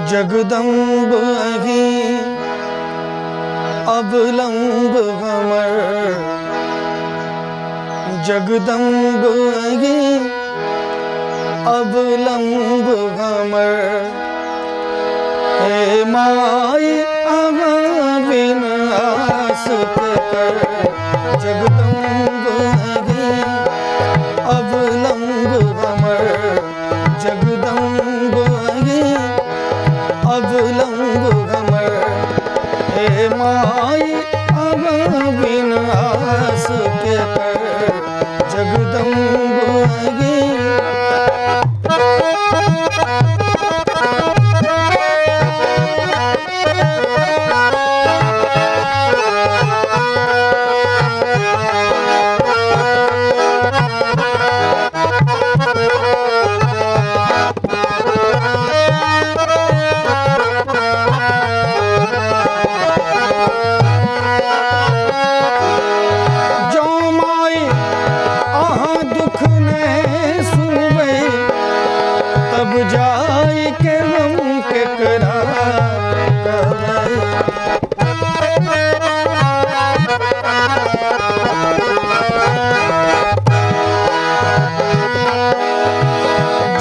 जगदम्ब अही अवलंब हमर, जगदम्ब अही अवलंब हमर। हे माई अहाँ बिन आस कर, जगदम्ब अही अवलंब हमर, जगदम्ब अही अवलंब हमर। हे माई अहाँ बिन आस के कर, जगदम्ब अही। जाई के हम केकरा कहबै,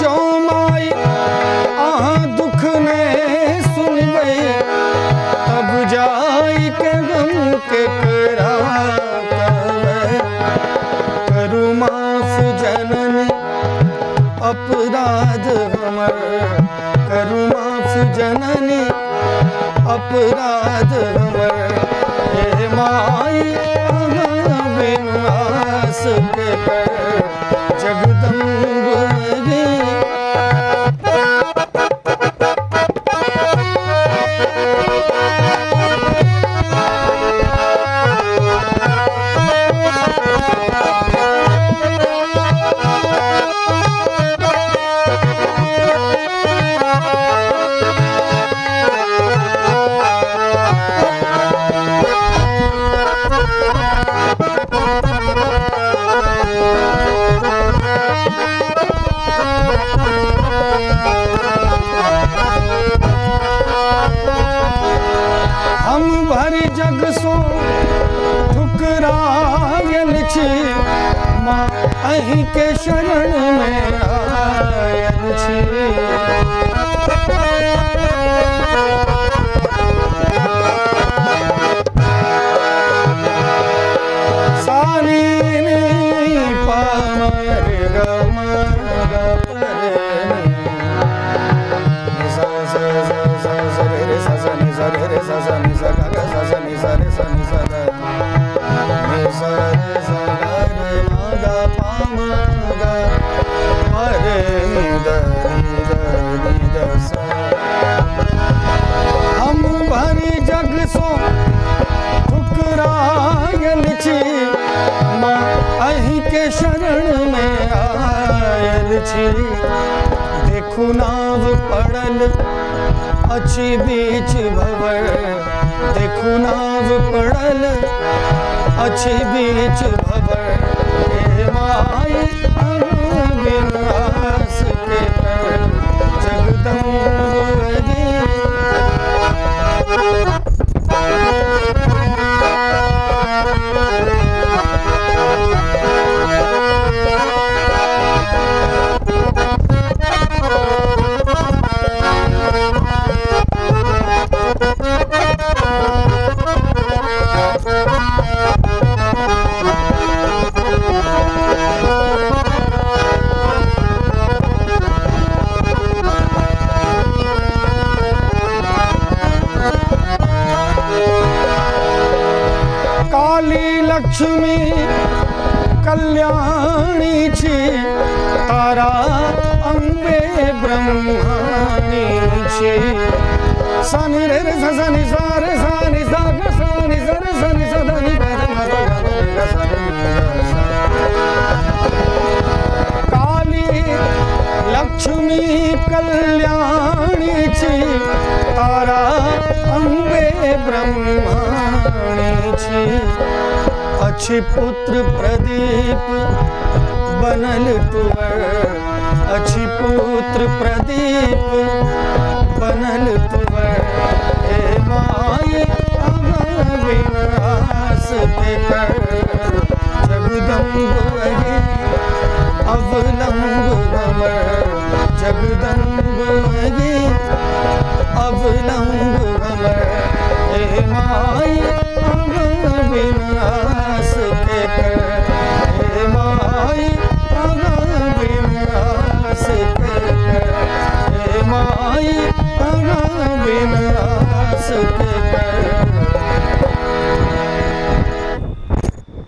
जो माई अहाँ दुख ने सुनबै, तब जाई के हम केकरा कहबै। करू माफ जननी अपराध हमर, करू माफ जननी अपराध हमर। हे माई अहाँ बिन आस के कर, जगदम्ब अही। हम भरी जग सो ठुकरायल छी, माँ अहीं के शरण में आयल छी। सानी नी पा रे ग म ग प रे नि सा सा सा सा सा रे रे सा सा नि सा रे रे सा सा नि सा ग ग सा सा नि सा रे सा नि सा ग नि सा रे सा ग रे म ग प म ग प रे नि द सा। हम भरी जग सो ठुकरायल छी, माँ अहीं के शरण में आयल छी। देखू नाव पड़ल अछि बीच भंवर, देखू नाव पड़ल अछि बीच भंवर। हे माई अहाँ बिन आस के कर, जगदम्ब अही। काली लक्ष्मी कल्याणी छी, तारा अम्बे ब्रह्माणी छी। सानी रे रे सा सा नि सा रे सा नि सा ग सा नि सा रे सा नि सा ध नि प रे म ग ग सा रे नि सा। काली लक्ष्मी कल्याणी छी, तारा अम्बे ब्रह्माणी छी। अच्छी पुत्र प्रदीप बनल तुअर, अच्छी पुत्र प्रदीप बनल तुअर। हे माये